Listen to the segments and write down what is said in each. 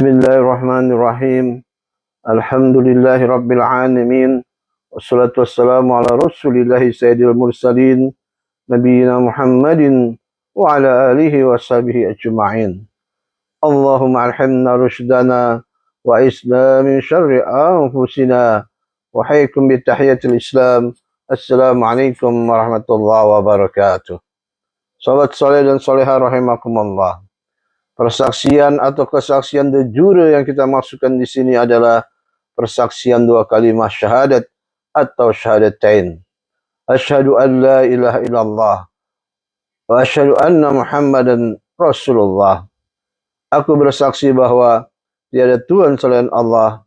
Bismillahirrahmanirrahim. Alhamdulillahi rabbil alamin. Wassalatu wassalamu ala rasulillahi sayyidil mursalin nabiyina Muhammadin wa ala alihi wa sahbihi ajma'in. Allahumma alhamna rushdana wa isna min syarri anfusina wa haykum bi tahiyatil islam. Assalamualaikum warahmatullahi wabarakatuh. Sahabat saleh dan salehah rahimakumullah. Persaksian atau kesaksian de jure yang kita maksudkan di sini adalah persaksian dua kalimat syahadat atau syahadatain. Asyhadu an la ilaha illallah wa asyhadu anna Muhammadan Rasulullah. Aku bersaksi bahwa tiada Tuhan selain Allah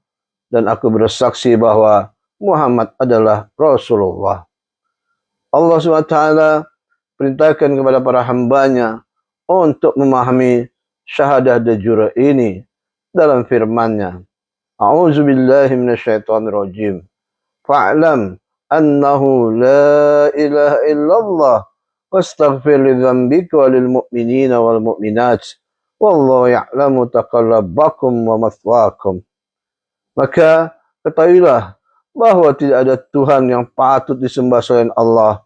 dan aku bersaksi bahwa Muhammad adalah Rasulullah. Allah SWT perintahkan kepada para hambanya untuk memahami syahadah de jure ini dalam firman-Nya. A'udzubillahi minasyaitonirrajim. Fa'lam annahu la ilaha illallah wastaghfir lidzambika walil mu'minina wal mu'minat wallahu ya'lamu taqallabakum wa mathwaakum. Maka ketahuilah bahwa tidak ada Tuhan yang patut disembah selain Allah,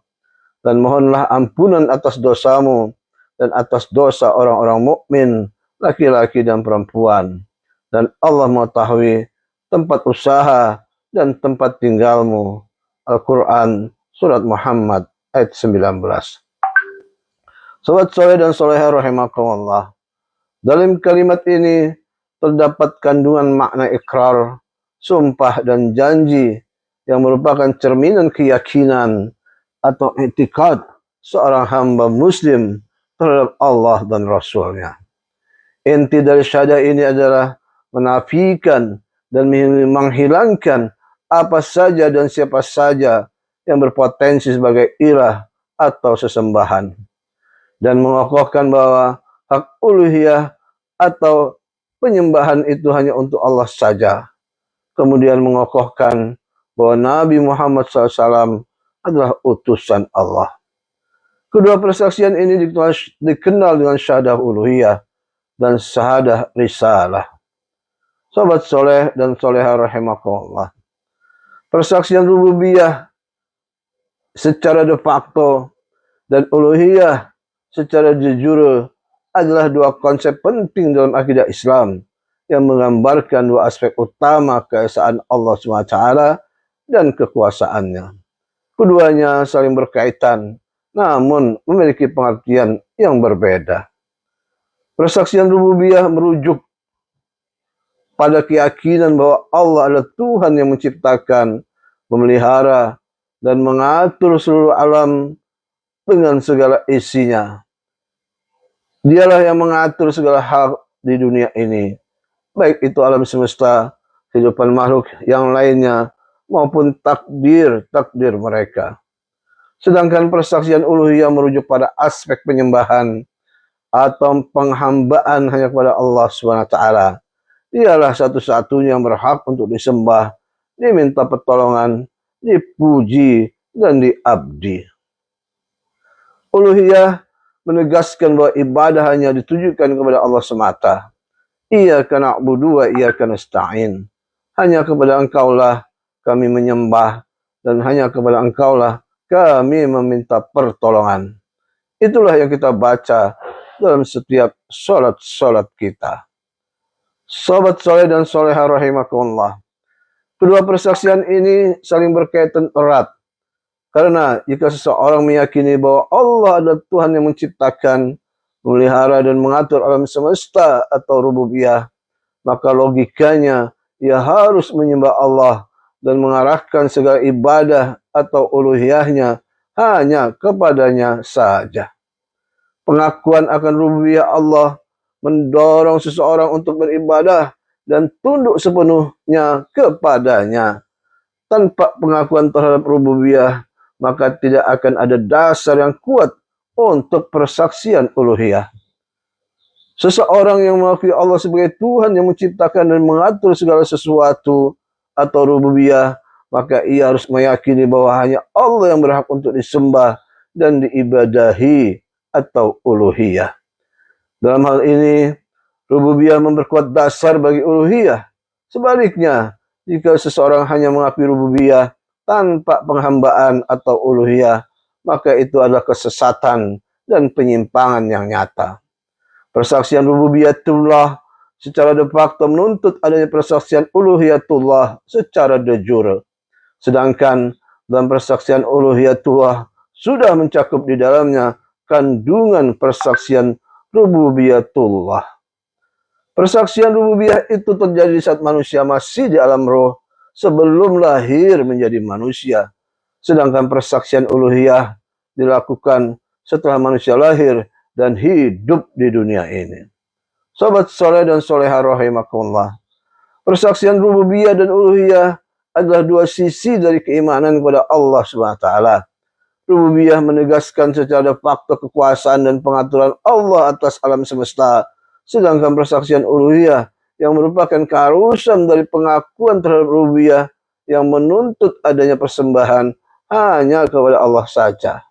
dan mohonlah ampunan atas dosamu dan atas dosa orang-orang mukmin, laki-laki dan perempuan. Dan Allah mengetahui tempat usaha dan tempat tinggalmu. Al-Quran Surat Muhammad ayat 19. Sobat soleh dan solehah rahimakumullah. Dalam kalimat ini terdapat kandungan makna ikrar, sumpah dan janji yang merupakan cerminan keyakinan atau i'tikad seorang hamba muslim terhadap Allah dan Rasul-Nya. Inti dari syahadah ini adalah menafikan dan menghilangkan apa saja dan siapa saja yang berpotensi sebagai ilah atau sesembahan, dan mengokohkan bahwa hak uluhiyah atau penyembahan itu hanya untuk Allah saja. Kemudian mengokohkan bahwa Nabi Muhammad SAW adalah utusan Allah. Kedua persaksian ini dikenal dengan syahadah uluhiyah dan syahadah risalah. Sobat soleh dan solehah rahimakumullah. Persaksian rububiyah secara de facto dan uluhiyah secara de jure adalah dua konsep penting dalam akidah Islam yang menggambarkan dua aspek utama keesaan Allah SWT dan kekuasaannya. Keduanya saling berkaitan, namun memiliki pengertian yang berbeda. Persaksian rububiyah merujuk pada keyakinan bahwa Allah adalah Tuhan yang menciptakan, memelihara, dan mengatur seluruh alam dengan segala isinya. Dialah yang mengatur segala hal di dunia ini, baik itu alam semesta, kehidupan makhluk yang lainnya, maupun takdir mereka. Sedangkan persaksian uluhiyah merujuk pada aspek penyembahan atau penghambaan hanya kepada Allah SWT. Dialah satu-satunya yang berhak untuk disembah, diminta pertolongan, dipuji, dan diabdi. Uluhiyah menegaskan bahwa ibadah hanya ditujukan kepada Allah semata. Iyyaka na'budu wa iyyaka nasta'in. Hanya kepada Engkaulah kami menyembah, dan hanya kepada Engkaulah kami meminta pertolongan. Itulah yang kita baca dalam setiap sholat kita. Sobat soleh dan solehah rahimakumullah. Kedua persaksian ini saling berkaitan erat. Karena jika seseorang meyakini bahwa Allah adalah Tuhan yang menciptakan, memelihara, dan mengatur alam semesta atau rububiyah, maka logikanya ia harus menyembah Allah dan mengarahkan segala ibadah atau uluhiyahnya hanya kepadanya saja. Pengakuan akan rububiyah Allah mendorong seseorang untuk beribadah dan tunduk sepenuhnya kepadanya. Tanpa pengakuan terhadap rububiyah, maka tidak akan ada dasar yang kuat untuk persaksian uluhiyah. Seseorang yang mengakui Allah sebagai Tuhan yang menciptakan dan mengatur segala sesuatu atau rububiyah, maka ia harus meyakini bahwa hanya Allah yang berhak untuk disembah dan diibadahi atau uluhiyah. Dalam hal ini, Rububiyah memperkuat dasar bagi uluhiyah. Sebaliknya, jika seseorang hanya mengakui rububiyah tanpa penghambaan atau uluhiyah, maka itu adalah kesesatan dan penyimpangan yang nyata. Persaksian rububiyatullah secara de facto menuntut adanya persaksian uluhiyatullah secara de jure. Sedangkan dalam persaksian uluhiyatullah sudah mencakup di dalamnya kandungan persaksian rububiyatullah. Persaksian rububiyah itu terjadi saat manusia masih di alam roh sebelum lahir menjadi manusia. Sedangkan persaksian uluhiyah dilakukan setelah manusia lahir dan hidup di dunia ini. Sobat soleh dan soleha rahimakumullah. Persaksian rububiyah dan uluhiyah adalah dua sisi dari keimanan kepada Allah SWT. Rububiyah menegaskan secara fakta kekuasaan dan pengaturan Allah atas alam semesta. Sedangkan persaksian uluhiyah yang merupakan keharusan dari pengakuan terhadap rububiyah yang menuntut adanya persembahan hanya kepada Allah saja.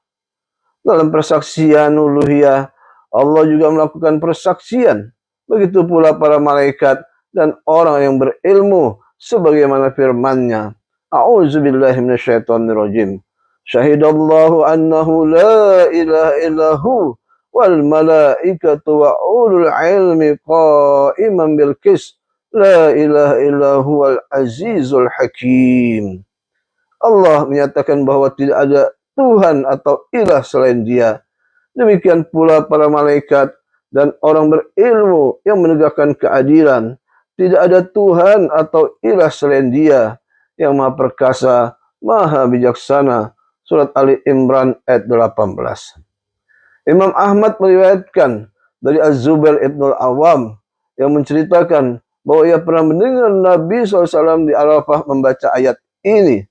Dalam persaksian uluhiyah, Allah juga melakukan persaksian. Begitu pula para malaikat dan orang yang berilmu sebagaimana firman-Nya. A'udzubillahi minasyaitonirrajim. Syahidallahu annahu la ilaha illahu wal malaikatu wa ulul ilmi qa'iman bil qist. La ilaha illahu wal azizul hakim. Allah menyatakan bahwa tidak ada Tuhan atau ilah selain Dia. Demikian pula para malaikat dan orang berilmu yang menegakkan keadilan. Tidak ada Tuhan atau ilah selain Dia yang Maha Perkasa, Maha Bijaksana. Surat Ali Imran ayat 18. Imam Ahmad meriwayatkan dari Az-Zubair ibn al-Awwam yang menceritakan bahwa ia pernah mendengar Nabi SAW di Arafah membaca ayat ini.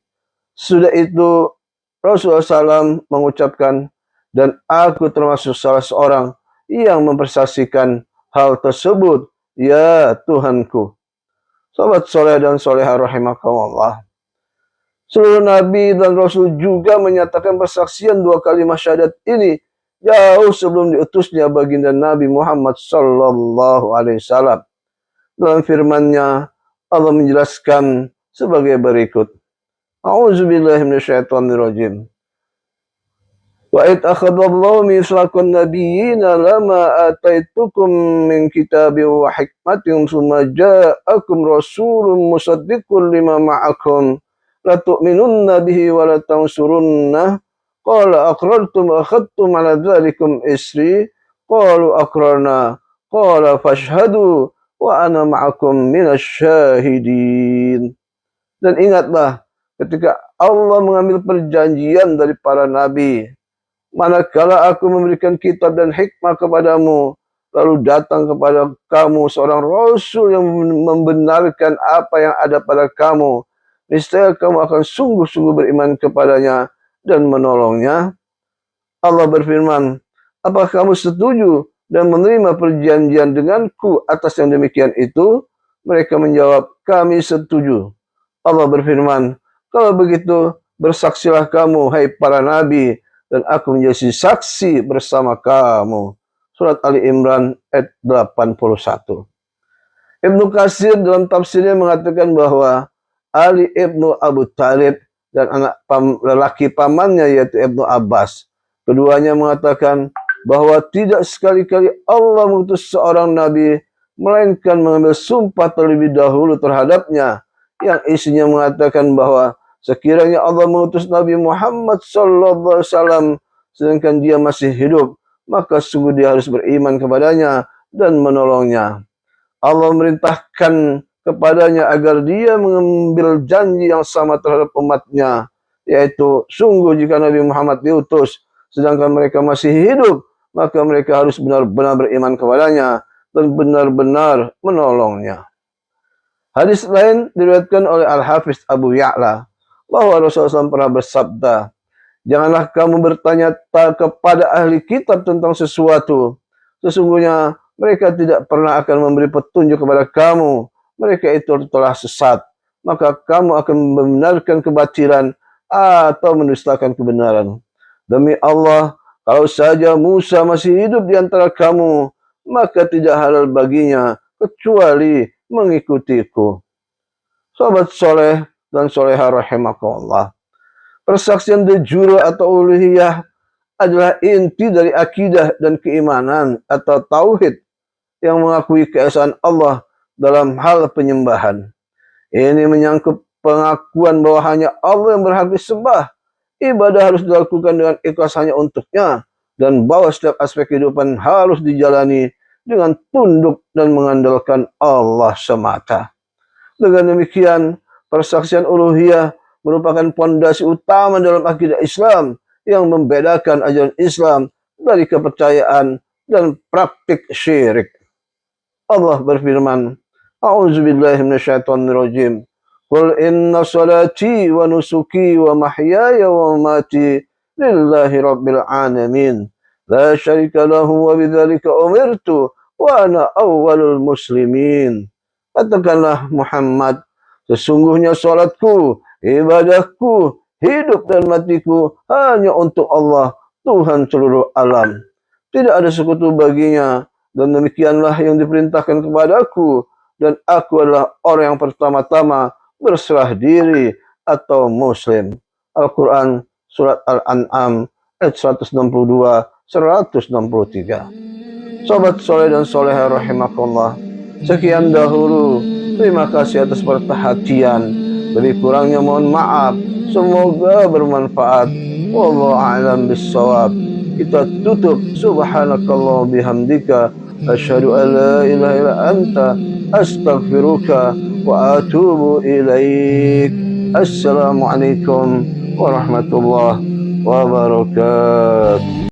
Sudah itu Rasulullah SAW mengucapkan, dan aku termasuk salah seorang yang mempersaksikan hal tersebut, ya Tuhanku. Sobat soleh dan soleha rahimakumullah. Seluruh Nabi dan Rasul juga menyatakan persaksian dua kalimat syahadat ini jauh sebelum diutusnya baginda Nabi Muhammad sallallahu alaihi wasallam. Dalam firman-Nya Allah menjelaskan sebagai berikut. A'udzubillahi minasyaitonirrajim. Wa id akhadallahu mitsaqan nabiyyina lama ataitukum min kitabin wa hikmatin tsumma ja'akum rasulun musaddiqun lima ma'akum la tu'minunna bihi wa la tansurunnah qala aqrartum wa akhadtum ala dzalikum isri qalu aqrarna qala fashhadu wa ana ma'akum minasyahidin. Dan ingatlah ketika Allah mengambil perjanjian dari para nabi, manakala aku memberikan kitab dan hikmah kepadamu, lalu datang kepada kamu seorang rasul yang membenarkan apa yang ada pada kamu, niscaya kamu akan sungguh-sungguh beriman kepadanya dan menolongnya. Allah berfirman, apakah kamu setuju dan menerima perjanjian denganku atas yang demikian itu? Mereka menjawab, kami setuju. Allah berfirman, kalau begitu bersaksilah kamu, hai para nabi, dan aku menjadi saksi bersama kamu. Surat Ali Imran ayat 81. Ibnu Katsir dalam tafsirnya mengatakan bahwa Ali ibnu Abu Thalib dan anak lelaki pamannya yaitu Ibnu Abbas, keduanya mengatakan bahwa tidak sekali-kali Allah mengutus seorang nabi melainkan mengambil sumpah terlebih dahulu terhadapnya yang isinya mengatakan bahwa sekiranya Allah mengutus Nabi Muhammad SAW sedangkan dia masih hidup, maka sungguh dia harus beriman kepadanya dan menolongnya. Allah merintahkan kepadanya agar dia mengambil janji yang sama terhadap umatnya, yaitu sungguh jika Nabi Muhammad diutus sedangkan mereka masih hidup, maka mereka harus benar-benar beriman kepadanya dan benar-benar menolongnya. Hadis lain diriwayatkan oleh Al-Hafiz Abu Ya'la bahwa Rasulullah SAW pernah bersabda, janganlah kamu bertanya kepada ahli kitab tentang sesuatu, sesungguhnya mereka tidak pernah akan memberi petunjuk kepada kamu, mereka itu telah sesat, maka kamu akan membenarkan kebatilan atau mendustakan kebenaran. Demi Allah, kalau saja Musa masih hidup di antara kamu, maka tidak halal baginya kecuali mengikutiku. Sahabat soleh dan soleha rahimakumullah. Persaksian de jure atau uluhiyah adalah inti dari akidah dan keimanan atau tauhid yang mengakui keesaan Allah dalam hal penyembahan. Ini menyangkut pengakuan bahwa hanya Allah yang berhak disembah. Ibadah harus dilakukan dengan ikhlas hanya untuknya, dan bahwa setiap aspek kehidupan harus dijalani dengan tunduk dan mengandalkan Allah semata. Dengan demikian, persaksian uluhiyah merupakan pondasi utama dalam akidah Islam yang membedakan ajaran Islam dari kepercayaan dan praktik syirik. Allah berfirman, A'udzubillahi minasyaitonirrajim. Qul inna salati wa nusuki wa mahyaya wa mamati lillahi rabbil alamin. La syarika lahu wa bidzalika umirtu wa ana awwalul muslimin. Katakanlah Muhammad, sesungguhnya salatku, ibadahku, hidup dan matiku hanya untuk Allah, Tuhan seluruh alam. Tidak ada sekutu baginya, dan demikianlah yang diperintahkan kepadaku, dan aku adalah orang yang pertama-tama berserah diri atau muslim. Al-Quran Surat Al-An'am ayat 162-163. Sobat soleh dan soleha rahimakumullah, sekian dahulu. Terima kasih atas perhatian. Lebih kurangnya mohon maaf. Semoga bermanfaat. Wallahu a'lam bissawab. Kita tutup. Subhanakallah bihamdika. Asyhadu an la ilaha illa anta. Astaghfiruka wa atubu ilaik. Assalamualaikum warahmatullahi wabarakatuh.